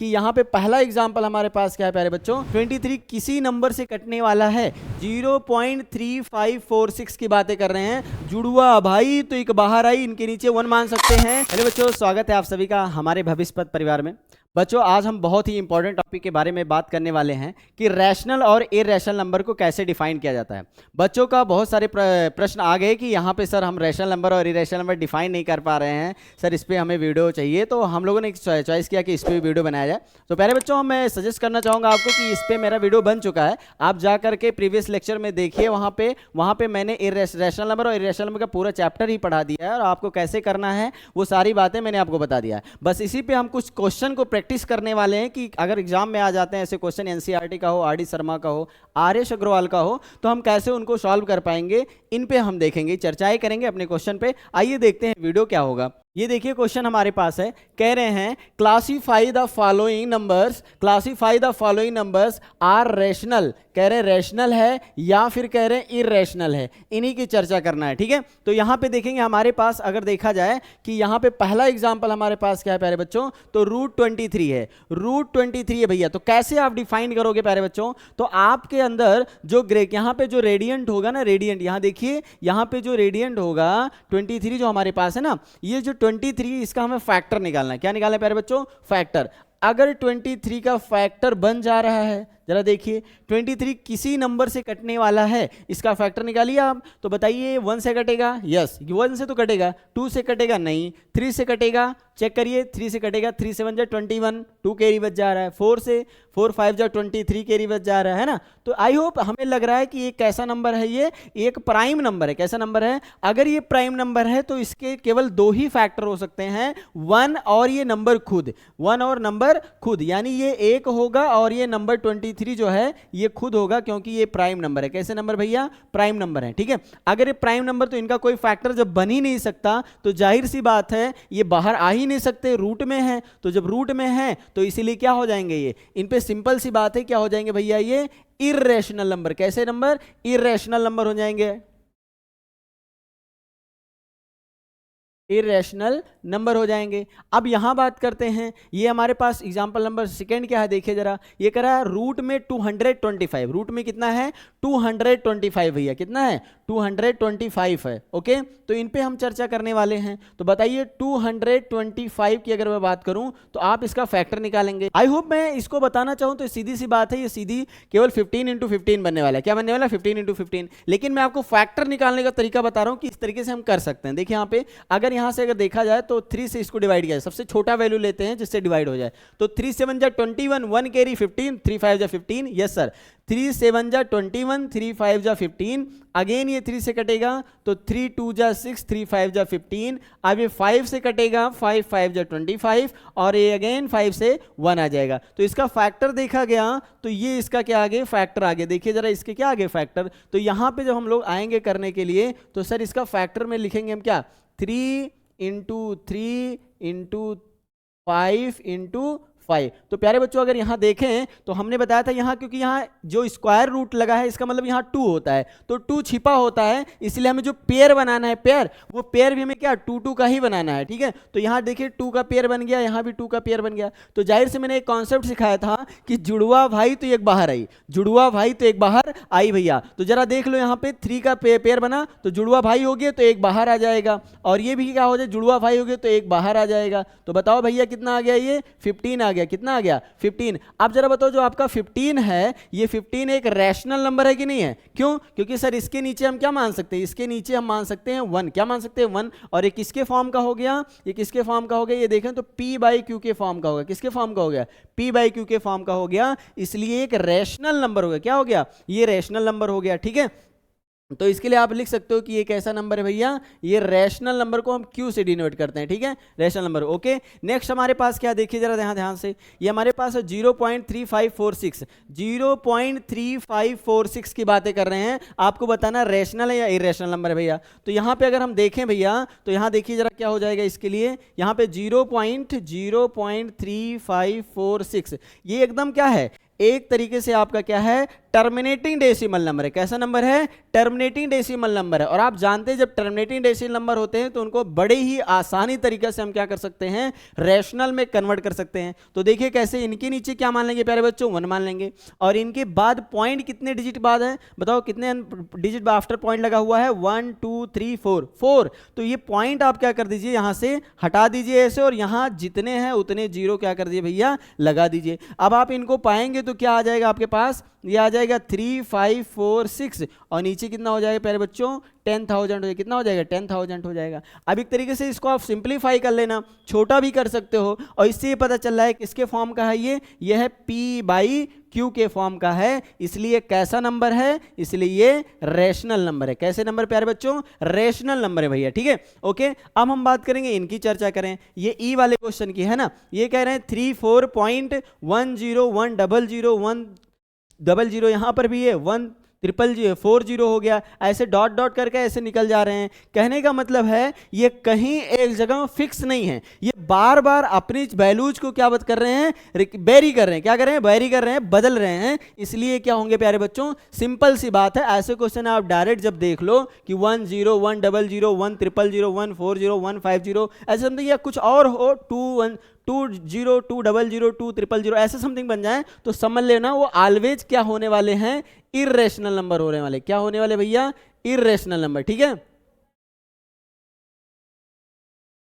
कि यहाँ पे पहला एग्जाम्पल हमारे पास क्या है प्यारे बच्चों, 23 किसी नंबर से कटने वाला है। 0.3546 की बातें कर रहे हैं। जुड़वा भाई तो एक बाहर आई, इनके नीचे 1 मान सकते हैं। हेलो बच्चों, स्वागत है आप सभी का हमारे भविष्य पथ परिवार में। बच्चों आज हम बहुत ही इंपॉर्टेंट टॉपिक के बारे में बात करने वाले हैं कि रैशनल और इरेशनल नंबर को कैसे डिफाइन किया जाता है। बच्चों का बहुत सारे प्रश्न आ गए कि यहाँ पे सर हम रैशनल नंबर और इरेशनल नंबर डिफाइन नहीं कर पा रहे हैं, सर इस पर हमें वीडियो चाहिए। तो हम लोगों ने चॉइस किया कि इस पर वीडियो बनाया जाए। तो पहले बच्चों मैं सजेस्ट करना चाहूँगा आपको कि इस पर मेरा वीडियो बन चुका है, आप जा करके प्रीवियस लेक्चर में देखिए। वहाँ पे मैंने रैशनल नंबर और इरेशनल नंबर का पूरा चैप्टर ही पढ़ा दिया है और आपको कैसे करना है वो सारी बातें मैंने आपको बता दिया है। बस इसी पे हम कुछ क्वेश्चन को प्रैक्टिस करने वाले हैं कि अगर एग्जाम में आ जाते हैं ऐसे क्वेश्चन, एनसीईआरटी का हो, आरडी शर्मा का हो, आर्यश अग्रवाल का हो, तो हम कैसे उनको सॉल्व कर पाएंगे, इन पे हम देखेंगे, चर्चाएं करेंगे अपने क्वेश्चन पे। आइए देखते हैं वीडियो क्या होगा। ये देखिए क्वेश्चन हमारे पास है, कह रहे हैं classify the following numbers are rational. कह रहे हैं रैशनल है या फिर कह रहे हैं इरेशनल है, इन्हीं की चर्चा करना है। ठीक है, तो यहां पे देखेंगे हमारे पास अगर देखा जाए कि यहां पे पहला एग्जांपल हमारे पास क्या है प्यारे बच्चों, तो √23 है। √23 है भैया, तो कैसे आप डिफाइन करोगे प्यारे बच्चों, तो आपके अंदर जो यहां पे जो रेडियंट होगा ना, रेडियंट यहां देखिए, यहां पे जो रेडियंट होगा 23 जो हमारे पास है ना, ये जो 23 इसका हमें फैक्टर निकालना है। क्या निकालना है प्यारे बच्चों, फैक्टर। अगर 23 का फैक्टर बन जा रहा है, जरा देखिए 23 किसी नंबर से कटने वाला है, इसका फैक्टर निकालिए आप। तो बताइए 1 से कटेगा, यस 1 से तो कटेगा, 2 से कटेगा नहीं, 3 से कटेगा, चेक करिए 3 से कटेगा, 3 से 1 जा 21, 2 कैरी बच जा रहा है, 4 से 4 5 जा 23 कैरी बच जा रहा है ना। तो आई होप हमें लग रहा है कि ये कैसा नंबर है, ये एक प्राइम नंबर है। कैसा नंबर है, अगर ये प्राइम नंबर है तो इसके केवल 2 ही फैक्टर हो सकते हैं, 1 और ये नंबर खुद, 1 और नंबर खुद, यानी ये 1 होगा और ये नंबर 23 जो है ये खुद होगा, क्योंकि ये प्राइम नंबर है। कैसे नंबर भैया, प्राइम नंबर है। ठीक है, अगर ये प्राइम नंबर तो इनका कोई फैक्टर जब बन ही नहीं सकता तो जाहिर सी बात है ये बाहर आ ही नहीं सकते, रूट में है। तो जब रूट में है तो इसीलिए क्या हो जाएंगे, ये इन पे सिंपल सी बात है क्या हो जाएंगे भैया, ये इरेशनल नंबर। कैसे नंबर, इरेशनल नंबर हो जाएंगे, इरेशनल नंबर हो जाएंगे। अब यहां बात करते हैं, ये हमारे पास एग्जांपल नंबर सेकंड क्या है, देखिए जरा, ये कह रहा है रूट में 225, रूट में कितना है 225 भैया, कितना है 225 है। ओके, तो इन पे हम चर्चा करने वाले हैं। तो बताइए 225 की अगर मैं बात करूं तो आप इसका फैक्टर निकालेंगे। आई होप मैं इसको बताना चाहूं तो सीधी सी बात है, ये सीधी केवल 15 इंटू 15 बनने वाला है। क्या बनने वाला है, 15 इंटू 15। लेकिन मैं आपको फैक्टर निकालने का तरीका बता रहा हूं कि इस तरीके से हम कर सकते हैं। देखिए यहाँ पे अगर यहां से अगर देखा जाए तो 3 से इसको डिवाइड किया जाए, सबसे छोटा वैल्यू लेते हैं जिससे डिवाइड हो जाए। तो 3 7 जा 21, 1 कैरी 15, 3 5 जा 15, यस सर 3 7 जा 21, 3 5 जा 15, अगेन ये 3 से कटेगा तो 3 2 जा 6, 3 5 जा 15, अब ये 5 से कटेगा, 5 5 जा 25 और ये अगेन 5 से 1 आ जाएगा। तो इसका फैक्टर देखा गया तो ये इसका क्या आगे, फैक्टर आगे। देखिए जरा इसके क्या आगे फैक्टर, तो यहां पे जब हम लोग आएंगे करने के लिए तो सर इसका फैक्टर में लिखेंगे हम क्या, 3 इंटू 3 इंटू 5 इंटू 5। तो प्यारे बच्चों अगर यहां देखें तो हमने बताया था यहां, क्योंकि यहां जो स्क्वायर रूट लगा है इसका मतलब यहां 2 होता है, तो 2 छिपा होता है, इसलिए हमें जो पेयर बनाना है, पेयर, वो पेयर भी हमें क्या 2 2 का ही बनाना है। ठीक है, तो यहां देखिए 2 का पेयर बन गया, यहां भी 2 का पेयर बन गया। तो जाहिर से मैंने एक कॉन्सेप्ट सिखाया था कि जुड़वा भाई तो एक बाहर आई, जुड़वा भाई तो एक बाहर आई भैया। तो जरा देख लो यहाँ पे 3 का पेयर बना तो जुड़वा भाई हो गया तो एक बाहर आ जाएगा, और ये भी क्या हो जाए, जुड़वा भाई हो गया तो एक बाहर आ जाएगा। तो बताओ भैया कितना आ गया, ये 15 आ गया। कितना आ गया, 15। अब जरा बताओ जो आपका 15 है, ये 15 एक रैशनल नंबर है कि नहीं है, क्यों, क्योंकि सर इसके नीचे हम क्या मान सकते हैं, इसके नीचे हम मान सकते हैं 1, क्या मान सकते हैं 1, और ये किसके फॉर्म का हो गया, ये किसके फॉर्म का हो गया, ये देखें तो P/Q के फॉर्म का हो गया। किसके फॉर्म का हो गया, P/Q के फॉर्म का हो गया, इसलिए एक रैशनल नंबर हो गया। क्या हो गया, ये रैशनल नंबर हो गया। ठीक है, तो इसके लिए आप लिख सकते हो कि ये कैसा नंबर है भैया, ये रैशनल नंबर को हम Q से डिनोट करते हैं। ठीक है, रैशनल नंबर। ओके, नेक्स्ट हमारे पास क्या, देखिए जरा ध्यान से, ये हमारे पास 0.3546, 0.3546 की बातें कर रहे हैं। आपको बताना रैशनल है या इरेशनल नंबर है भैया। तो यहाँ पे अगर हम देखें भैया तो यहाँ देखिए जरा क्या हो जाएगा, इसके लिए यहाँ पे 0.3546 ये एकदम क्या है, एक तरीके से आपका क्या है, टर्मिनेटिंग डेसिमल नंबर है। कैसा नंबर है, टर्मिनेटिंग डेसिमल नंबर है। और आप जानते हैं जब टर्मिनेटिंग डेसिमल नंबर होते हैं तो उनको बड़े ही आसानी तरीके से हम क्या कर सकते हैं, रैशनल में कन्वर्ट कर सकते हैं। तो देखिए कैसे, इनके नीचे क्या मान लेंगे प्यारे बच्चों, 1 मान लेंगे, और इनके बाद पॉइंट कितने डिजिट बाद है, बताओ कितने डिजिट आफ्टर पॉइंट लगा हुआ है, 1 2 3 4। तो ये पॉइंट आप क्या कर दीजिए, यहां से हटा दीजिए ऐसे, और यहां जितने हैं उतने जीरो क्या कर दीजिए भैया, लगा दीजिए। अब आप इनको पाएंगे तो क्या आ जाएगा आपके पास, ये आ जाएगा 3 5 4 6, और नीचे कितना हो जाएगा प्यारे बच्चों, 10,000 हो जाएगा। कितना हो जाएगा, 10,000 हो जाएगा। अब एक तरीके से इसको आप सिंप्लीफाई कर लेना, छोटा भी कर सकते हो, और इससे ये पता चल रहा है किसके फॉर्म का है, ये है P/Q के फॉर्म का है, इसलिए कैसा नंबर है, इसलिए ये रैशनल नंबर है। कैसे नंबर प्यारे बच्चों, रैशनल नंबर है भैया, ठीक है, ओके। अब हम बात करेंगे, इनकी चर्चा करें, ये ई वाले क्वेश्चन की है ना, ये कह रहे हैं 34.10100 यहां पर भी है 10040 हो गया, ऐसे डॉट डॉट करके ऐसे निकल जा रहे हैं। कहने का मतलब है ये कहीं एक जगह फिक्स नहीं है, ये बार बार अपनी वैल्यूज को क्या कर रहे हैं, वेरी कर रहे हैं, क्या कर रहे हैं, वेरी कर रहे हैं, बदल रहे हैं। इसलिए क्या होंगे प्यारे बच्चों, सिंपल सी बात है, ऐसे क्वेश्चन आप डायरेक्ट जब देख लो कि 10 100 100 140 150 ऐसे समथिंग, या कुछ और हो 2 0 200 200 ऐसे समथिंग बन जाए, तो समझ लेना वो ऑलवेज क्या होने वाले हैं, इर्रेशनल नंबर होने वाले। क्या होने वाले भैया, इर्रेशनल नंबर, ठीक है,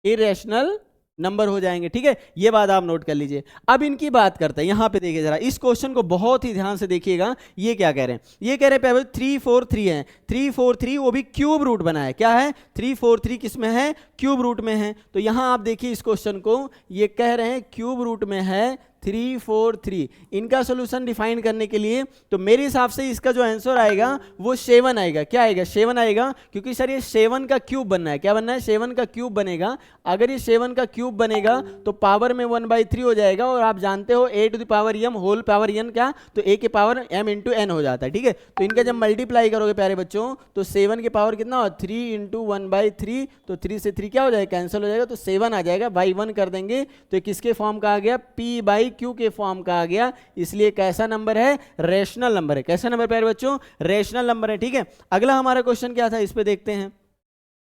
इर्रेशनल नंबर हो जाएंगे, ठीक है, ये बात आप नोट कर लीजिए। अब इनकी बात करते हैं, यहां पे देखिए जरा, इस क्वेश्चन को बहुत ही ध्यान से देखिएगा। ये क्या कह रहे हैं, ये कह रहे हैं 343 है, 343 वो भी क्यूब रूट बना है। क्या है, 343 किस में है, क्यूब रूट में है। तो यहां आप देखिए इस क्वेश्चन को, ये कह रहे हैं क्यूब रूट में है 343। इनका सोल्यूशन डिफाइन करने के लिए तो मेरे हिसाब से इसका जो आंसर आएगा वो 7 आएगा। क्या आएगा, 7 आएगा, क्योंकि सर ये 7 का क्यूब बनना है। क्या बनना है, 7 का क्यूब बनेगा। अगर ये 7 का क्यूब बनेगा तो पावर में 1/3 हो जाएगा, और आप जानते हो a to the power m whole power n क्या, तो a के पावर m इंटू n हो जाता है, ठीक है। तो इनका जब मल्टीप्लाई करोगे प्यारे बच्चों तो 7 के पावर कितना हो, 3 इंटू 1/3, तो 3 से 3 क्या हो जाएगा, कैंसिल हो जाएगा, तो 7 आ जाएगा। बाई 1 कर देंगे तो ये किसके फॉर्म का आ गया, P/Q के फॉर्म का आ गया। इसलिए कैसा नंबर है, रैशनल नंबर है। कैसा नंबर प्यारे बच्चों, रैशनल नंबर है, ठीक है। अगला हमारा क्वेश्चन क्या था, इस पे देखते हैं।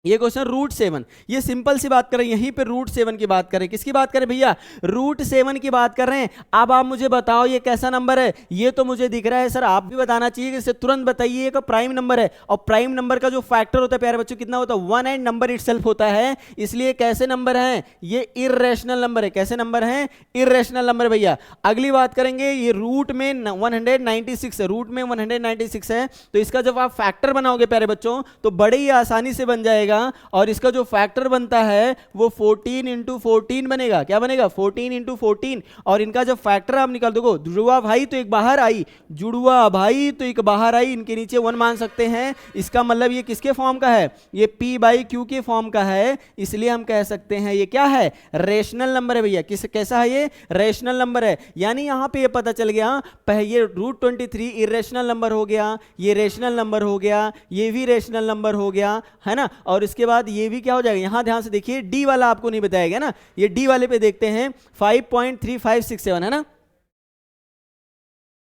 ये क्वेश्चन √7, ये सिंपल सी बात कर रहे हैं, यहीं पे √7 की बात करें। किसकी बात करें भैया, √7 की बात कर रहे हैं। अब आप मुझे बताओ ये कैसा नंबर है, ये तो मुझे दिख रहा है सर, आप भी बताना चाहिए कि इसे तुरंत बताइए। ये प्राइम नंबर है, और प्राइम नंबर का जो फैक्टर होता है प्यारे बच्चों कितना होता है, 1 एंड नंबर इटसेल्फ होता है। इसलिए कैसे नंबर है, ये इर्रेशनल नंबर है। कैसे नंबर है, इर्रेशनल नंबर भैया। अगली बात करेंगे, ये रूट में 196 है, रूट में 196 है, तो इसका जब आप फैक्टर बनाओगे प्यारे बच्चों तो बड़े ही आसानी से बन जाएगा। और इसका जो फैक्टर बनता है वो 14 इंटू 14 बनेगा। क्या बनेगा, 14 इंटू 14। और इनका जब फैक्टर आप निकाल दोगे, जुड़वा भाई तो एक बाहर आई, जुड़वा भाई तो एक बाहर आई, इनके नीचे 1 मान सकते हैं। इसका मतलब ये किसके फॉर्म का है, ये P/Q के फॉर्म का है। इसलिए हम कह सकते हैं ये क्या है, रैशनल नंबर है भैया। कैसा है ये, रैशनल नंबर है। यानी यहां पे ये पता चल गया, ये √23 इर्रेशनल नंबर हो गया, ये रैशनल नंबर हो गया, ये भी रैशनल नंबर हो गया, है ना। और इसके बाद ये भी क्या हो जाएगा, यहां ध्यान से देखिए, डी वाला आपको नहीं बताया गया ना, ये डी वाले पे देखते हैं, 5.3567 है ना,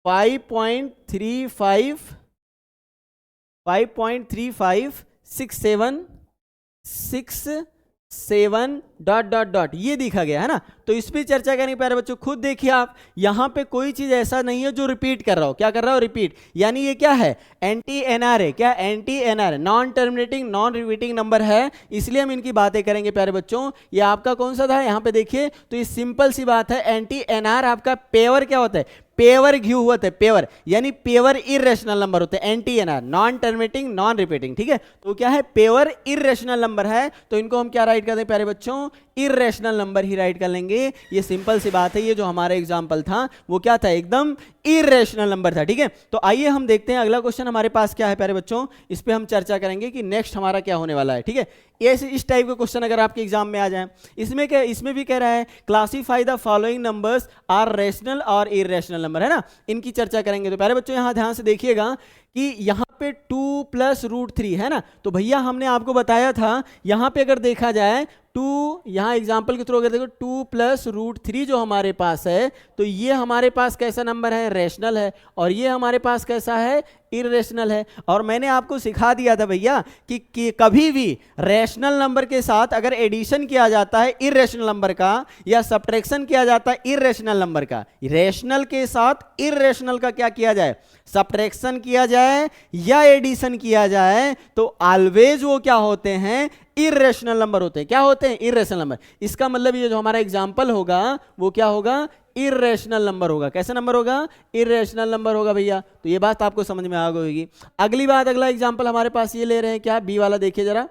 5.3567 डॉट डॉट डॉट ये दिखा गया है ना। तो इस पे चर्चा करने प्यारे बच्चों, खुद देखिए आप, यहां पे कोई चीज ऐसा नहीं है जो रिपीट कर रहा हो। क्या कर रहा हो, रिपीट। यानी ये क्या है, एंटी एनआर है। क्या, NT NR, non terminating non repeating number है। इसलिए हम इनकी बातें करेंगे प्यारे बच्चों। ये आपका कौन सा था, यहां पे देखिए, तो ये सिंपल सी बात है, एंटी एनआर आपका पेवर क्या होता है, पेवर घ्यू होता है, पेवर, यानी पेवर इर्रेशनल नंबर होते हैं, NT NR, non terminating non repeating, ठीक है। तो क्या है, पेवर इर्रेशनल नंबर है, तो इनको हम क्या राइट कर दें प्यारे बच्चों, इर्रेशनल नंबर ही राइट कर लेंगे। ये सिंपल सी बात है, ये जो हमारा एग्जांपल था वो क्या था, एकदम इर्रेशनल नंबर था, ठीक है। तो आइए हम देखते हैं अगला क्वेश्चन हमारे पास क्या है प्यारे बच्चों, इस पे हम चर्चा करेंगे कि नेक्स्ट हमारा क्या होने वाला है, ठीक है। इस टाइप के क्वेश्चन अगर आपके एग्जाम में आ जाए, इसमें भी कह रहा है classify the following numbers are rational और इर्रेशनल नंबर, है ना, इनकी चर्चा करेंगे। तो प्यारे बच्चों यहां ध्यान से देखिएगा कि यहां पे 2 + √3 है ना, तो भैया हमने आपको बताया था यहां पे अगर देखा जाए टू, यहाँ एग्जाम्पल के थ्रू अगर देखो 2 प्लस रूट 3 जो हमारे पास है, तो ये हमारे पास कैसा नंबर है, रेशनल है, और ये हमारे पास कैसा है, इरेशनल है। और मैंने आपको सिखा दिया था भैया कि कभी भी रैशनल नंबर के साथ अगर एडिशन किया जाता है इरेशनल नंबर का, या सब्ट्रैक्शन किया जाता है इरेशनल नंबर का, रैशनल के साथ इरेशनल का क्या किया जाए, सब्ट्रैक्शन किया जाए या एडिशन किया जाए, तो ऑलवेज वो क्या होते हैं, इरेशनल नंबर होते हैं। क्या होते हैं, इरेशनल नंबर। इसका मतलब ये जो हमारा एग्जाम्पल होगा वो क्या होगा, इरेशनल नंबर होगा। कैसा नंबर होगा, इरेशनल नंबर होगा भैया। तो ये बात आपको समझ में आ गई होगी। अगली बात, अगला एग्जाम्पल हमारे पास ये ले रहे हैं, क्या, बी वाला देखिए जरा।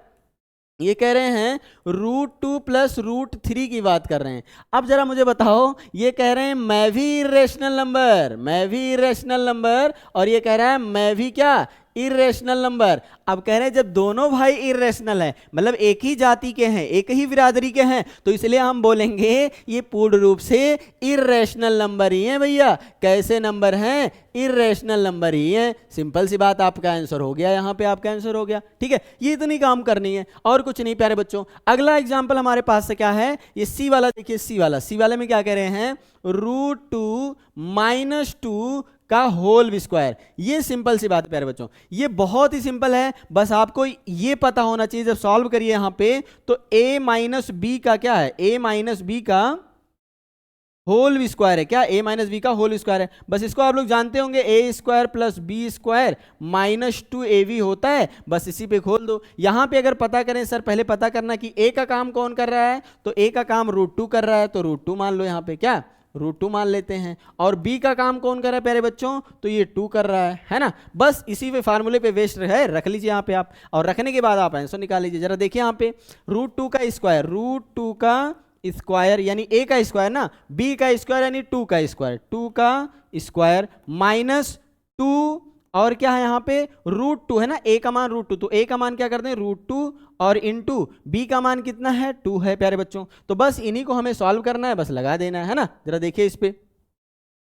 ये कह रहे हैं √2 प्लस √3 की बात कर रहे हैं। अब जरा मुझे बताओ, ये कह रहे हैं मैं भी इरेशनल नंबर, मैं भी इरेशनल नंबर, और ये कह रहा है मैं भी क्या, इरेशनल नंबर। अब कह रहे हैं जब दोनों भाई इरेशनल है, मतलब एक ही जाति के हैं, एक ही बिरादरी के हैं, तो इसलिए हम बोलेंगे ये पूर्ण रूप से इरेशनल नंबर ही है भैया। कैसे नंबर हैं, इरेशनल नंबर ही है। सिंपल सी बात, आपका आंसर हो गया, यहाँ पे आपका आंसर हो गया। ठीक है, ये इतनी काम करनी है और कुछ नहीं प्यारे बच्चों। अगला एग्जाम्पल हमारे पास से क्या है, ये सी वाला देखिए। सी वाला में क्या कह रहे हैं, √2 - 2 का होल स्क्वायर। ये सिंपल सी बात है प्यारे बच्चों, ये बहुत ही सिंपल है। बस आपको ये पता होना चाहिए, जब सॉल्व करिए यहां पे, तो a - b का क्या है, a - b का होल स्क्वायर है। क्या, a - b का होल स्क्वायर है। बस इसको आप लोग जानते होंगे, a² + b² - 2ab होता है। बस इसी पे खोल दो। यहां पे अगर पता करें सर, पहले पता करना कि a का काम कौन कर रहा है, तो a का काम √2 कर रहा है, तो √2 मान लो यहाँ पे, क्या, √2 मान लेते हैं। और b का काम कौन कर रहा है प्यारे बच्चों, तो ये 2 कर रहा है ना। बस इसी पे फार्मूले पे वेस्ट है, रख लीजिए यहाँ पे आप, और रखने के बाद आप आंसर निकाल लीजिए। जरा देखिए यहाँ पे, √2 का स्क्वायर, √2 का स्क्वायर यानी a का स्क्वायर ना, b का स्क्वायर यानी 2 का स्क्वायर, 2 का स्क्वायर -2, और क्या है यहाँ पे, √2 है ना, a का मान √2, तो a का मान क्या करते हैं, √2, और इंटू b का मान कितना है, 2 है प्यारे बच्चों। तो बस इन्हीं को हमें सॉल्व करना है, बस लगा देना है ना। जरा देखिए इस पे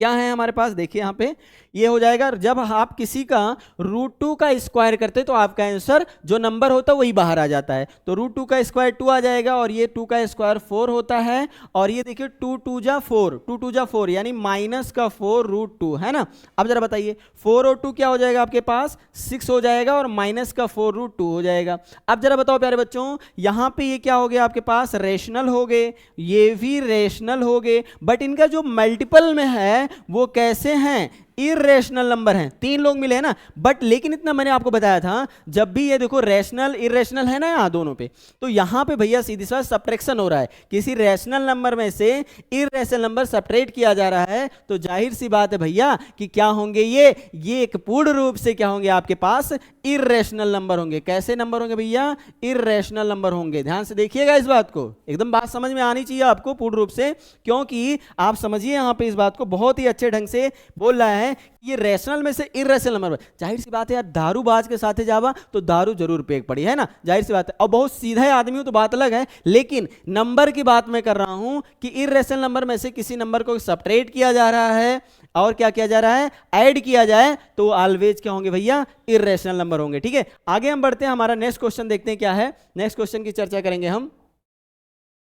क्या है हमारे पास, देखिए यहाँ पे ये हो जाएगा, जब आप किसी का √2 का स्क्वायर करते हैं तो आपका आंसर जो नंबर होता है वही बाहर आ जाता है। तो √2 का स्क्वायर 2 आ जाएगा, और ये 2 का स्क्वायर 4 होता है, और ये देखिए 2 2 जा 4, 2 2 जा 4 यानी -4 √2 है ना। अब जरा बताइए 4 और 2 क्या हो जाएगा आपके पास, 6 हो जाएगा, और -4 √2 हो जाएगा। अब जरा बताओ प्यारे बच्चों, यहाँ पे ये क्या हो गया आपके पास, रेशनल हो गए, ये भी रेशनल हो गए, बट इनका जो मल्टीपल में है वो कैसे हैं, इरेशनल नंबर हैं। 3 लोग मिले हैं ना, बट लेकिन इतना मैंने आपको बताया था, जब भी ये देखो रैशनल इरेशनल है ना यहाँ दोनों पे, तो यहाँ पे भैया सीधी सी बात सब्ट्रैक्शन हो रहा है, किसी रैशनल नंबर में से इरेशनल नंबर सब्ट्रैक्ट किया जा रहा है, तो जाहिर सी बात है भैया कि क्या होंगे ये एक पूर्ण रूप से क्या होंगे आपके पास, इरेशनल नंबर होंगे। कैसे नंबर होंगे भैया, इरेशनल नंबर होंगे। ध्यान से देखिएगा इस बात को, एकदम बात समझ में आनी चाहिए आपको पूर्ण रूप से, क्योंकि आप समझिए यहाँ पे इस बात को, बहुत ही अच्छे ढंग से बोल रहा है ये रैशनल में से इरेशनल नंबर। जाहिर सी बात है यार, दारूबाज के साथ जावा तो दारू जरूर पेक पड़ी है ना, जाहिर सी बात है। और बहुत सीधा आदमी हो तो बात अलग है, लेकिन नंबर की बात मैं कर रहा हूं कि इरेशनल नंबर में से किसी नंबर को सब्ट्रैक्ट किया जा रहा है और क्या किया जा रहा है, ऐड किया जाए, तो ऑलवेज क्या होंगे भैया, इरेशनल नंबर होंगे। ठीक है, आगे हम बढ़ते हैं, हमारा नेक्स्ट क्वेश्चन देखते हैं क्या है। नेक्स्ट क्वेश्चन की चर्चा करेंगे हम।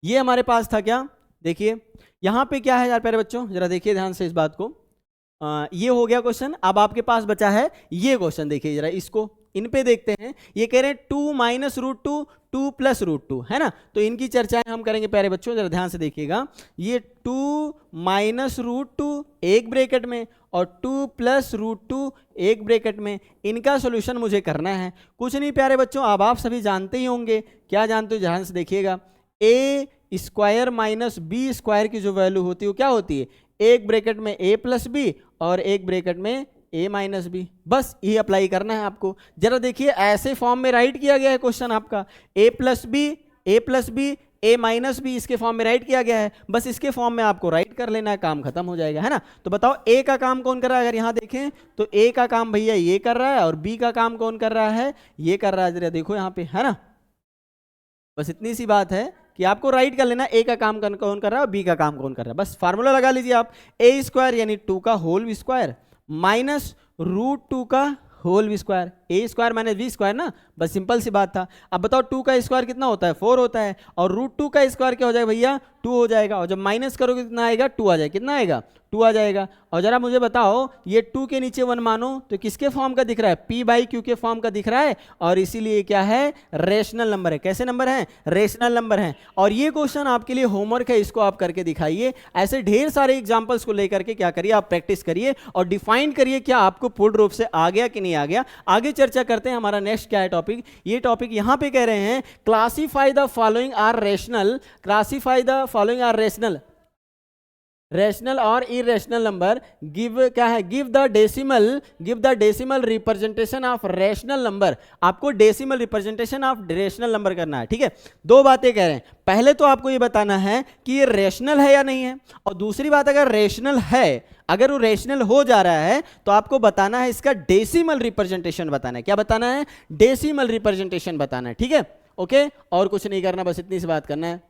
ये हमारे पास था क्या, देखिए यहां पे क्या है यार प्यारे बच्चों, जरा देखिए ध्यान से इस बात को। ये हो गया क्वेश्चन। अब आपके पास बचा है ये क्वेश्चन, देखिए जरा इसको, इन पे देखते हैं। ये कह रहे हैं 2 - √2 2 + √2 है ना, तो इनकी चर्चाएं हम करेंगे प्यारे बच्चों, जरा ध्यान से देखिएगा। ये 2 - √2 एक ब्रैकेट में और 2 + √2 एक ब्रैकेट में, इनका सोल्यूशन मुझे करना है। कुछ नहीं प्यारे बच्चों, अब आप सभी जानते ही होंगे, क्या जानते हो, ध्यान से देखिएगा। a² - b² की जो वैल्यू होती है वो क्या होती है, एक ब्रैकेट में a + b और एक ब्रैकेट में a - b। बस ये अप्लाई करना है आपको। जरा देखिए ऐसे फॉर्म में राइट किया गया है क्वेश्चन आपका, a + b a - b इसके फॉर्म में राइट किया गया है। बस इसके फॉर्म में आपको राइट कर लेना है, काम खत्म हो जाएगा है ना। तो बताओ a का काम कौन कर रहा है, अगर यहां देखें तो a का काम भैया ये कर रहा है, और b का काम कौन कर रहा है, ये कर रहा है। जरा देखो यहाँ पे है ना, बस इतनी सी बात है कि आपको राइट कर लेना, ए का काम कौन कर रहा है और बी का काम कौन कर रहा है। बस फार्मूला लगा लीजिए आप, a² यानी 2 का होल स्क्वायर - √2 का होल स्क्वायर। ए स्क्वायर माइनस बी स्क्वायर ना, बस सिंपल सी बात था। अब बताओ 2 का स्क्वायर कितना होता है, 4 होता है, और रूट 2 का स्क्वायर क्या हो जाएगा भैया, 2 हो जाएगा, और जब माइनस करोगे कितना आएगा, 2 आ जाएगा, कितना आएगा, 2 आ जाएगा। और जरा मुझे बताओ ये 2 के नीचे 1 मानो तो किसके फॉर्म का दिख रहा है, पी बाई क्यू के फॉर्म का दिख रहा है, और इसीलिए क्या है, रेशनल नंबर है। कैसे नंबर है, रेशनल नंबर है। और ये क्वेश्चन आपके लिए होमवर्क है, इसको आप करके दिखाइए। ऐसे ढेर सारे एग्जांपल्स को लेकर के क्या करिए, आप प्रैक्टिस करिए और डिफाइन करिए क्या आपको पूर्ण रूप से आ गया कि नहीं आ गया। आगे चर्चा करते हैं, हमारा नेक्स्ट क्या है टॉपिक। ये टॉपिक यहां पे कह रहे हैं classify the following are rational, classify the following are rational, rational और इरेशनल नंबर, गिव क्या है, give the decimal representation of rational number. आपको decimal representation of rational number करना है, ठीक है। दो बातें कह रहे हैं, पहले तो आपको ये बताना है कि ये रेशनल है या नहीं है, और दूसरी बात अगर रेशनल है, अगर वो रेशनल हो जा रहा है तो आपको बताना है इसका डेसिमल रिप्रेजेंटेशन बताना है। क्या बताना है, डेसिमल रिप्रेजेंटेशन बताना है, ठीक है, ओके। और कुछ नहीं करना, बस इतनी सी बात करना है।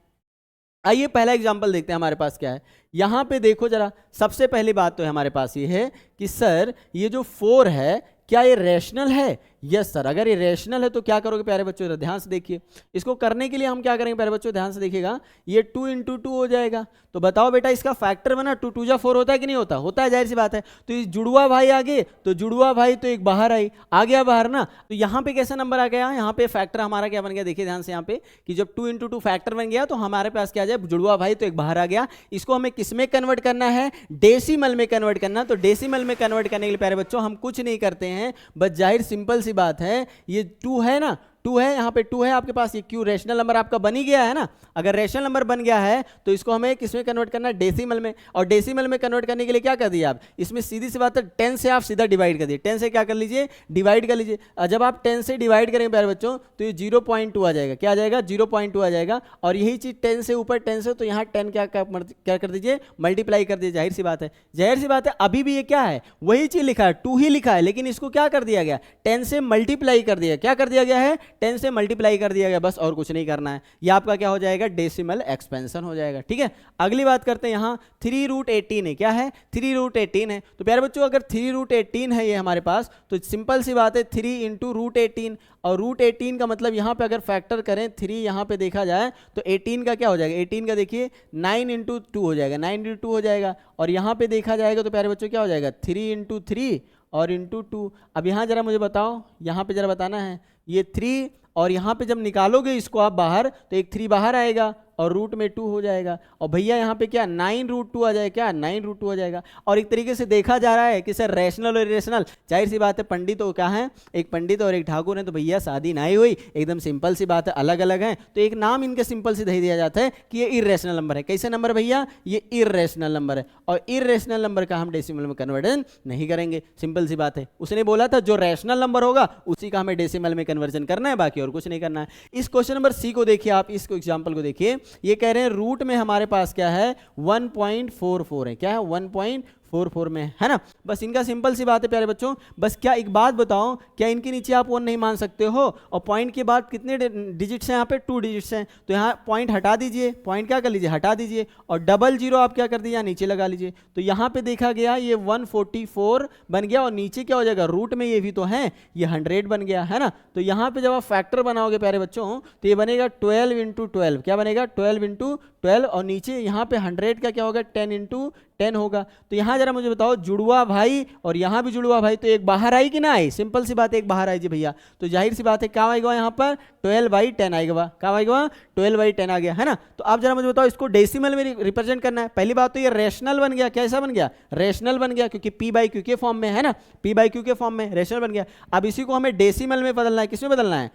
आइए पहला एग्जांपल देखते हैं हमारे पास क्या है। यहां पे देखो जरा, सबसे पहली बात तो हमारे पास ये है कि सर ये जो 4 है क्या ये रैशनल है, यस सर। अगर ये रैशनल है तो क्या करोगे प्यारे बच्चों, ध्यान से देखिए। इसको करने के लिए हम क्या करेंगे प्यारे बच्चों, ध्यान से देखिएगा, ये 2 × 2 हो जाएगा। तो बताओ बेटा इसका फैक्टर बना, 2 × 2 = 4 होता है कि नहीं होता, होता है, जाहिर सी बात है। तो ये जुड़वा भाई आगे, तो जुड़वा भाई तो एक बाहर आ गया बाहर ना। तो यहाँ पे कैसा नंबर आ गया, यहाँ पे फैक्टर हमारा क्या बन गया, देखिए ध्यान से यहाँ पे कि जब 2 × 2 फैक्टर बन गया तो हमारे पास क्या आ जाए, जुड़वा भाई तो एक बाहर आ गया। इसको हमें किस में कन्वर्ट करना है, डेसिमल में कन्वर्ट करना। तो डेसिमल में कन्वर्ट करने के लिए प्यारे बच्चों हम कुछ नहीं करते हैं, बस जाहिर सिंपल सी बात है, ये 2 है ना, 2 है, यहाँ पे 2 है आपके पास, ये क्यू रेशनल नंबर आपका बन ही गया है ना। अगर रेशनल नंबर बन गया है तो इसको हमें किसमें कन्वर्ट करना है, डेसिमल में। और डेसिमल में कन्वर्ट करने के लिए क्या कर दिया आप, इसमें सीधी सी बात है 10 से आप सीधा डिवाइड कर दिए, 10 से क्या कर लीजिए, डिवाइड कर लीजिए। जब आप 10 से डिवाइड करेंगे प्यारे बच्चों तो ये 0.2 आ जाएगा, क्या आ जाएगा, 0.2 आ जाएगा। और यही चीज 10 से ऊपर 10 से, तो यहाँ 10 क्या कर दीजिए, मल्टीप्लाई कर दीजिए। जाहिर सी बात है, जाहिर सी बात है, अभी भी ये क्या है, वही चीज लिखा है, 2 ही लिखा है, लेकिन इसको क्या कर दिया गया, 10 से मल्टीप्लाई कर दिया। क्या कर दिया गया है, 10 से मल्टीप्लाई कर दिया गया, बस और कुछ नहीं करना है। ये आपका क्या हो जाएगा, डेसिमल एक्सपेंशन हो जाएगा, ठीक है। अगली बात करते हैं, यहाँ 3√18 है, क्या है, 3√18 है। तो प्यारे बच्चों अगर 3√18 है ये हमारे पास, तो सिंपल सी बात है 3 × √18, और √18 का मतलब यहाँ पे अगर फैक्टर करें 3 यहाँ पे देखा जाए तो 18 का क्या हो जाएगा, 18 का देखिए 9 × 2 हो जाएगा, 9 × 2 हो जाएगा। और यहाँ पे देखा जाएगा तो प्यारे बच्चों क्या हो जाएगा, 3 × 3 और × 2। अब यहाँ जरा मुझे बताओ, यहाँ पे जरा बताना है, ये 3 और यहाँ पे जब निकालोगे इसको आप बाहर तो एक 3 बाहर आएगा और रूट में 2 हो जाएगा। और भैया यहाँ पे क्या 9√2 आ जाएगा, क्या 9√2 आ जाएगा। और एक तरीके से देखा जा रहा है कि सर रैशनल और इरेशनल, जाहिर सी बात है पंडित तो क्या है, एक पंडित और एक ठाकुर है, तो भैया शादी ना ही हुई, एकदम सिंपल सी बात है, अलग अलग हैं, तो एक नाम इनके सिंपल से दे दिया जाता है कि ये इरेशनल नंबर है। कैसे नंबर भैया, ये इरेशनल नंबर है, और इरेशनल नंबर का हम डेसिमल में कन्वर्जन नहीं करेंगे, सिंपल सी बात है। उसने बोला था जो रैशनल नंबर होगा उसी का हमें डेसिमल में कन्वर्जन करना है, बाकी और कुछ नहीं करना है। इस क्वेश्चन नंबर सी को देखिए आप, इस एग्जाम्पल को देखिए, ये कह रहे हैं रूट में हमारे पास क्या है 1.44 है, क्या है 1.44 में, है ना। बस इनका सिंपल सी बात है प्यारे बच्चों। बस क्या एक बात बताओ, क्या इनके नीचे आप 1 नहीं मान सकते हो, और पॉइंट के बाद कितने डिजिट्स हैं, यहाँ पे 2 डिजिट्स हैं, तो यहाँ पॉइंट हटा दीजिए, पॉइंट क्या कर लीजिए, हटा दीजिए, और डबल जीरो आप क्या कर दीजिए, नीचे लगा लीजिए। तो यहाँ पे देखा गया ये 144 बन गया, और नीचे क्या हो जाएगा, रूट में ये भी तो है, ये 100 बन गया, है ना। तो यहाँ पे जब आप फैक्टर बनाओगे प्यारे बच्चों तो ये बनेगा 12 × 12, क्या बनेगा 12 × 12, और नीचे यहाँ पे 100 का क्या होगा 10 × 10 होगा। तो यहाँ जरा मुझे बताओ, जुड़वा भाई और यहाँ भी जुड़वा भाई, तो एक बाहर आई कि ना आई, सिंपल सी बात है, एक बाहर आई जी भैया। तो जाहिर सी बात है क्या आएगा यहाँ पर 12/10 आएगा, क्या आएगा 12/10 आ गया, है ना। तो आप जरा मुझे बताओ, इसको डेसिमल में रिप्रेजेंट करना है। पहली बात तो ये रेशनल बन गया, कैसा बन गया, रेशनल बन गया, क्योंकि P/Q के फॉर्म में है ना, P/Q के फॉर्म में रेशनल बन गया। अब इसी को हमें डेसिमल में बदलना है, किसमें बदलना है,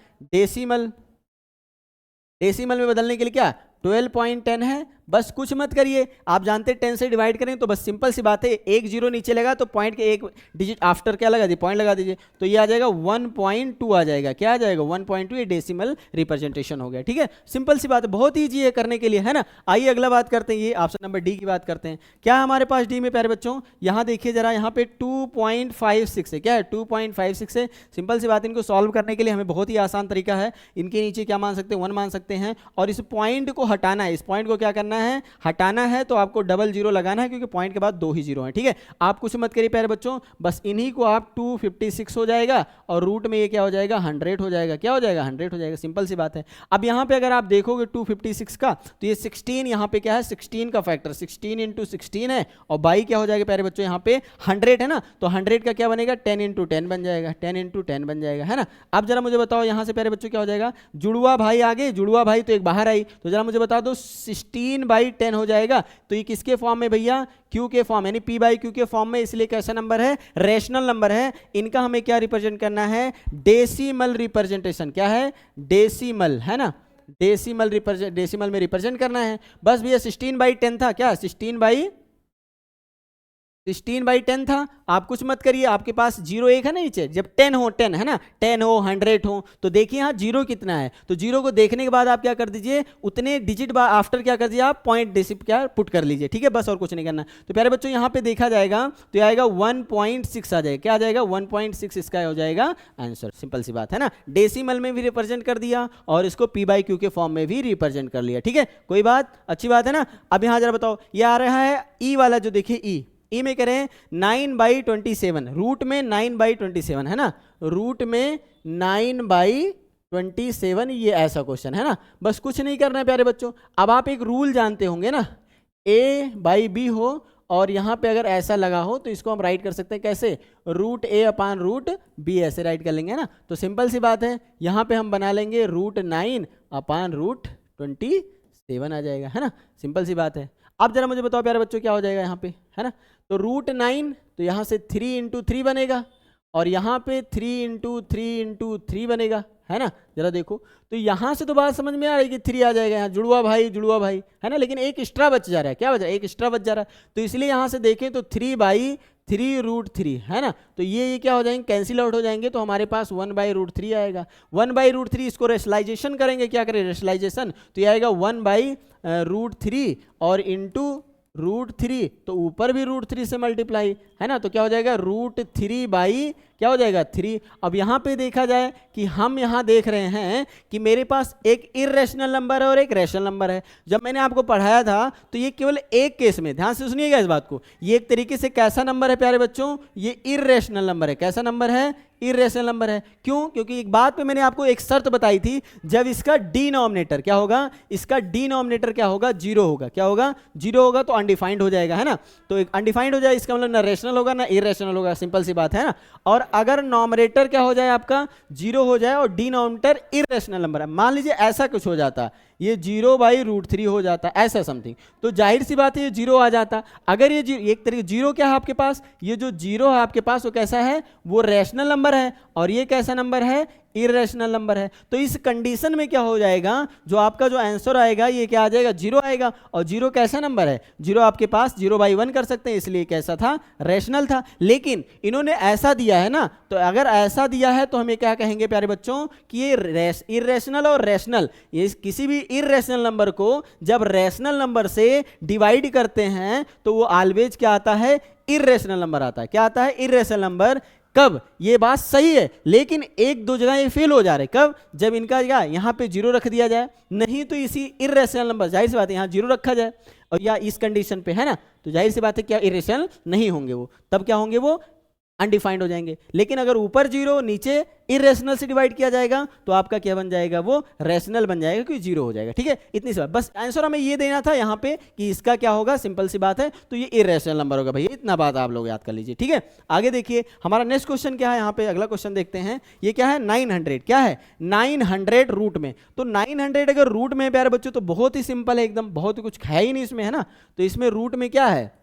डेसिमल में बदलने के लिए क्या 12.10 है, बस कुछ मत करिए। आप जानते हैं 10 से डिवाइड करें तो बस सिंपल सी बात है, एक जीरो नीचे लगा तो पॉइंट के एक डिजिट आफ्टर क्या लगा दीजिए, पॉइंट लगा दीजिए, तो ये आ जाएगा 1.2 आ जाएगा, क्या आ जाएगा 1.2, ये डेसिमल रिप्रेजेंटेशन हो गया, ठीक है। सिंपल सी बात है, बहुत ईजी है करने के लिए, है ना। आइए अगला बात करते हैं, ये ऑप्शन नंबर डी की बात करते हैं। क्या हमारे पास डी में प्यारे बच्चों, यहाँ देखिए जरा, यहाँ पे 2.56 है, क्या है 2.56 है। सिंपल सी बात, इनको सॉल्व करने के लिए हमें बहुत ही आसान तरीका है, इनके नीचे क्या मान सकते हैं 1 मान सकते हैं, और इस पॉइंट को हटाना है, इस पॉइंट को क्या करना है, हटाना है, तो आपको डबल जीरो लगाना है क्योंकि पॉइंट के बाद 2 ही जीरो है। ठीक है, आप कुछ मत करिए प्यारे बच्चों, बस इन्हीं को आप 256 हो जाएगा और रूट में ये क्या हो जाएगा 100 हो जाएगा, क्या हो जाएगा 100 हो जाएगा, सिंपल सी बात है। अब यहाँ पे अगर आप देखोगे 256 का तो ये 16 यहाँ पे क्या है 16 का फैक्टर 16 इंटू 16 है और बाई क्या हो जाएगा प्यारे बच्चों यहाँ पे 100 है ना, तो 100 का क्या बनेगा 10 इंटू 10 बन जाएगा, 10 इंटू 10 बन जाएगा, है ना। अब जरा मुझे बताओ यहाँ से प्यारे बच्चों क्या हो जाएगा, जुड़वा भाई आगे, जुड़वा भाई तो एक बाहर आई, तो जरा मुझे बता दो 16/10 हो जाएगा, तो ये किसके फॉर्म में भैया, क्यू के फॉर्म यानी पी बाई क्यू के फॉर्म में, इसलिए कैसा नंबर है, रेशनल नंबर है। इनका हमें क्या रिप्रेजेंट करना है, डेसिमल रिप्रेजेंटेशन, क्या है डेसिमल, है ना, डेसिमल में रिप्रेजेंट करना है। बस भैया 16/10 था, क्या 16/10 था, आप कुछ मत करिए, आपके पास 0 1 है ना नीचे, जब 10 हो 10 है ना, 10 हो 100 हो तो देखिए यहाँ 0 कितना है, तो 0 को देखने के बाद आप क्या कर दीजिए, उतने डिजिट आफ्टर क्या कर दीजिए आप पॉइंट डेसिप क्या पुट कर लीजिए। ठीक है, बस और कुछ नहीं करना। तो प्यारे बच्चों यहाँ पे देखा जाएगा तो ये आएगा 1.6 आ जाएगा, क्या आ जाएगा 1.6 इसका हो जाएगा आंसर, सिंपल सी बात है ना। डेसिमल में भी रिप्रेजेंट कर दिया और इसको पी बाई क्यू के फॉर्म में भी रिप्रेजेंट कर लिया। ठीक है, कोई बात, अच्छी बात है ना। अब यहाँ जरा बताओ, ये आ रहा है ई वाला, जो देखिए ई में करें 9/27, रूट में 9/27 है ना, रूट में 9/27, ये ऐसा क्वेश्चन है ना। बस कुछ नहीं करना है प्यारे बच्चों, अब आप एक रूल जानते होंगे ना, a/b हो और यहाँ पे अगर ऐसा लगा हो तो इसको हम राइट कर सकते हैं कैसे, √a/√b ऐसे राइट कर लेंगे ना। तो सिंपल सी बात है, यहाँ पे हम बना लेंगे √9/√27 आ जाएगा, है ना, सिंपल सी बात है। अब जरा मुझे बताओ प्यारे बच्चों क्या हो जाएगा यहाँ पे, है ना, तो √9 तो यहाँ से 3 इंटू 3 बनेगा और यहाँ पे 3 इंटू 3 बनेगा, है ना। जरा देखो, तो यहाँ से तो बात समझ में आ रही है कि 3 आ जाएगा, यहाँ जुड़वा भाई है ना, लेकिन एक एक्स्ट्रा बच जा रहा है, क्या बच रहा है, एक एक्स्ट्रा बच जा रहा है, तो इसलिए यहाँ से देखें तो 3/3 है ना, तो ये क्या हो जाएंगे, कैंसिल आउट हो जाएंगे, तो हमारे पास 1/√3 आएगा। 1/√3 इसको रेशनलाइजेशन करेंगे, क्या करें रेशनलाइजेशन, तो ये आएगा 1/√3 और इंटू √3, तो ऊपर भी √3 से मल्टीप्लाई, है ना, तो क्या हो जाएगा √3 क्या हो जाएगा 3। अब यहाँ पे देखा जाए कि हम यहाँ देख रहे हैं कि मेरे पास एक इर्रेशनल नंबर है और एक रैशनल नंबर है। जब मैंने आपको पढ़ाया था तो ये केवल एक केस में, ध्यान से सुनिएगा इस बात को, ये एक तरीके से कैसा नंबर है प्यारे बच्चों, ये इर्रेशनल नंबर है। कैसा नंबर है, इर्रेशनल नंबर है। क्यों, क्योंकि एक बात पे मैंने आपको एक शर्त बताई थी, जब इसका डिनोमिनेटर क्या होगा, इसका डिनोमिनेटर क्या होगा, 0 होगा, क्या होगा 0 होगा, तो अनडिफाइंड हो जाएगा, है ना। तो एक अनडिफाइंड हो जाए इसका मतलब ना रेशनल होगा ना इर्रेशनल होगा, सिंपल सी बात है ना। और अगर नॉमिनेटर क्या हो जाए आपका 0 हो जाए और डिनोमिनेटर इर्रेशनल नंबर है, मान लीजिए ऐसा कुछ हो जाता, ये 0/√3 हो जाता, ऐसा समथिंग, तो जाहिर सी बात है ये 0 आ जाता। अगर ये एक तरीके 0 क्या है आपके पास, ये जो 0 है आपके पास वो कैसा है, वो रैशनल नंबर है और ये कैसा नंबर है, इर्रेशनल नंबर है। तो इस कंडीशन में क्या हो जाएगा, जो आपका जो आंसर आएगा ये क्या आ जाएगा 0 आएगा। और 0 कैसा नंबर है, 0 आपके पास 0/1 कर सकते हैं, इसलिए कैसा था, रैशनल था। लेकिन इन्होंने ऐसा दिया है ना, तो अगर ऐसा दिया है तो हमें क्या कहेंगे प्यारे बच्चों कि ये इर्रेशनल और रैशनल, ये किसी भी इर्रेशनल नंबर को जब रैशनल नंबर से डिवाइड करते हैं तो वो ऑलवेज क्या आता है, इर्रेशनल नंबर आता है। क्या आता है, इर्रेशनल नंबर। कब, ये बात सही है, लेकिन एक दो जगह ये फेल हो जा रहे। कब, जब इनका क्या यहाँ पे 0 रख दिया जाए, नहीं तो इसी इर्रेशनल नंबर, जाहिर सी बात है यहाँ 0 रखा जाए और या इस कंडीशन पे, है ना, तो जाहिर सी बात है क्या इर्रेशनल नहीं होंगे वो, तब क्या होंगे वो अनडिफाइंड हो जाएंगे। लेकिन अगर ऊपर 0 नीचे इर्रेशनल से डिवाइड किया जाएगा तो आपका क्या बन जाएगा, वो रैशनल बन जाएगा, क्योंकि 0 हो जाएगा। ठीक है, इतनी सी बात, बस आंसर हमें ये देना था यहाँ पे कि इसका क्या होगा, सिंपल सी बात है, तो ये इर्रेशनल नंबर होगा भैया, इतना बात आप लोग याद कर लीजिए। ठीक है, आगे देखिए हमारा नेक्स्ट क्वेश्चन क्या है, यहाँ पे अगला क्वेश्चन देखते हैं। ये क्या है, 900, क्या है 900 रूट में। तो 900 अगर रूट में प्यारे बच्चों तो बहुत ही सिंपल है एकदम, बहुत ही कुछ है ही नहीं इसमें, है ना। तो इसमें रूट में क्या है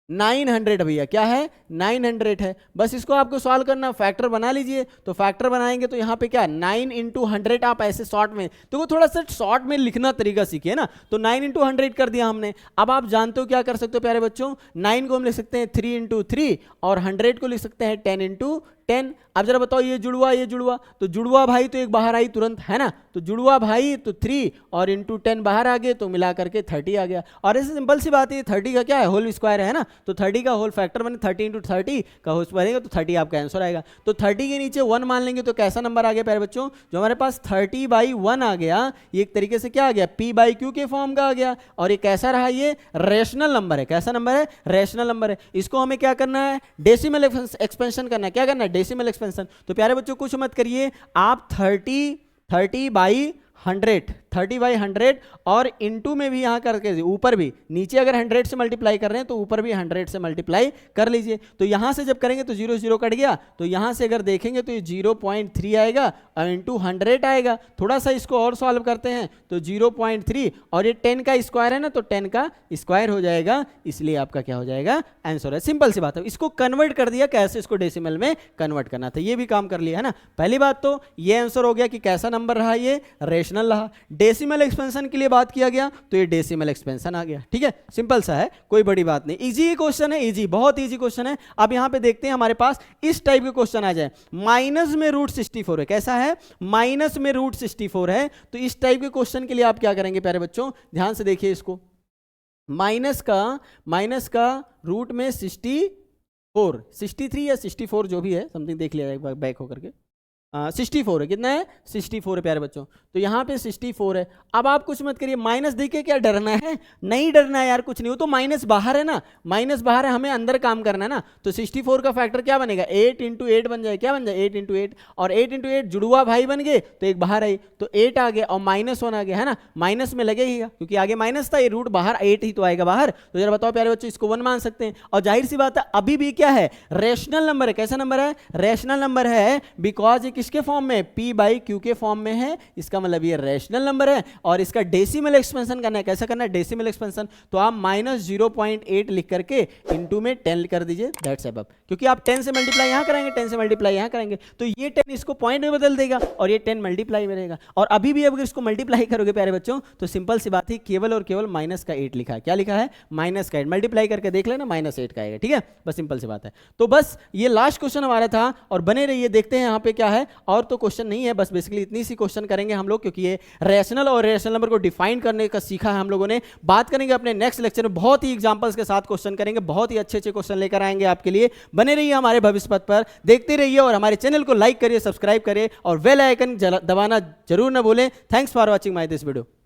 900 भैया, क्या है 900 है। बस इसको आपको सॉल्व करना, फैक्टर बना लीजिए। तो फैक्टर बनाएंगे तो यहाँ पे क्या 9 इंटू 100, आप ऐसे शॉर्ट में, तो वो थोड़ा सा शॉर्ट में लिखना तरीका सीखिए ना। तो 9 इंटू 100 कर दिया हमने। अब आप जानते हो क्या कर सकते हो प्यारे बच्चों, 9 को हम लिख सकते हैं 3 इंटू 3 और 100 को लिख सकते हैं 10 इंटू 10। अब जरा बताओ ये जुड़वा, तो जुड़वा भाई तो एक बाहर आई तुरंत, है ना, तो जुड़वा भाई तो 3 और इंटू 10 बाहर आ गए, तो मिला करके 30 आ गया। और ऐसे सिंपल सी बात है, 30 का क्या है, होल स्क्वायर है ना, तो 30 का होल फैक्टर बने 30 इंटू 30 का होल स्क्वायर तो 30 आपका आंसर आएगा। तो 30 के नीचे 1 मान लेंगे तो कैसा नंबर आ गया प्यारे बच्चों, जो हमारे पास 30/1 आ गया, ये एक तरीके से क्या आ गया, p/q के फॉर्म का आ गया। और ये कैसा रहा, ये रेशनल नंबर है, कैसा नंबर है, रेशनल नंबर है। इसको हमें क्या करना है, डेसिमल एक्सपेंशन करना है, क्या करना है, डेसिमल एक्सपेंशन। तो प्यारे बच्चों कुछ मत करिए, आप 30/100 और इनटू में भी यहां करके ऊपर भी, नीचे अगर 100 से मल्टीप्लाई कर रहे हैं तो ऊपर भी 100 से मल्टीप्लाई कर लीजिए। तो यहां से जब करेंगे तो 0 0 कट गया, तो यहां से अगर देखेंगे तो ये 0.3 आएगा और इंटू 100 आएगा। थोड़ा सा इसको और सॉल्व करते हैं तो 0.3 और ये 10 का स्क्वायर है ना, तो 10 का स्क्वायर हो जाएगा, इसलिए आपका क्या हो जाएगा, आंसर है। सिंपल सी बात है, इसको कन्वर्ट कर दिया, कैसे इसको डेसिमल में कन्वर्ट करना था, ये भी काम कर लिया है ना। पहली बात तो ये आंसर हो गया कि कैसा नंबर रहा, ये रेशनल रहा। डेसिमल एक्सपेंशन के लिए बात किया गया तो ये डेसिमल एक्सपेंशन आ गया, ठीक है, सिंपल सा है, कोई बड़ी बात नहीं। इजी क्वेश्चन है, इजी, बहुत इजी क्वेश्चन है। अब यहां पे देखते हैं हमारे पास इस टाइप के क्वेश्चन आ जाए, माइनस में √64 है, कैसा है, माइनस में √64 है, तो इस टाइप के क्वेश्चन के लिए आप क्या करेंगे प्यारे बच्चों, ध्यान से देखिए इसको, माइनस का रूट में 64, 63 या 64 जो भी है, समथिंग देख लिया एक बार बैक होकर के, 64 है, कितना है, 64 है प्यारे बच्चों। तो यहाँ पे 64 है। अब आप कुछ मत करिए, माइनस देखिए, क्या डरना है, नहीं डरना है यार, कुछ नहीं, वो तो माइनस बाहर है ना, माइनस बाहर है, हमें अंदर काम करना है ना। तो 64 का फैक्टर क्या बनेगा, 8 इंटू 8 बन जाए, क्या बन जाए, 8 इंटू 8, और 8 इंटू 8 जुड़वा भाई बन गए, तो एक बाहर आई, तो 8 आ गया और -1 आ गया, है ना, माइनस में लगेगा क्योंकि आगे माइनस था, ये रूट बाहर 8 ही तो आएगा बाहर। तो जरा बताओ प्यारे बच्चों, इसको 1 मान सकते हैं। और जाहिर सी बात है, अभी भी क्या है, रेशनल नंबर है, कैसा नंबर है, रेशनल नंबर है, बिकॉज ये किसके फॉर्म में, p/q के फॉर्म में है, इसका मतलब ये रेशनल नंबर है। और इसका डेसिमल एक्सपेंशन करना है, कैसा करना है, डेसिमल एक्सपेंशन, तो आप -0.8 लिख करके इंटू में 10 कर दीजिए, दैट्स अबव, क्योंकि आप 10 से मल्टीप्लाई यहां करेंगे, 10 से मल्टीप्लाई यहां करेंगे, तो ये 10 इसको पॉइंट में बदल देगा और ये 10 मल्टीप्लाई में रहेगा। और अभी भी अगर इसको मल्टीप्लाई करोगे प्यारे बच्चों, तो सिंपल सी बात है, केवल और केवल -8 लिखा है, क्या लिखा है, -8, मल्टीप्लाई करके देख लेना, -8 का आएगा, ठीक है, बस सिंपल सी बात है। तो बस ये लास्ट क्वेश्चन हमारा था, और बने रहिए, देखते हैं यहाँ पे क्या है, और तो क्वेश्चन नहीं है, बस बेसिकली इतनी सी क्वेश्चन करेंगे हम लोग, क्योंकि ये रेशनल और रेशनल नंबर को डिफाइन करने का सीखा है हम लोगों ने। बात करेंगे अपने नेक्स्ट लेक्चर में, बहुत ही एग्जांपल्स के साथ क्वेश्चन करेंगे, बहुत ही अच्छे क्वेश्चन लेकर आएंगे आपके लिए। बने रहिए हमारे भविष्य पथ पर, देखते रहिए, और हमारे चैनल को लाइक करिए, सब्सक्राइब करिए और बेल आइकन दबाना जरूर ना भूलें। Thanks for watching my this video.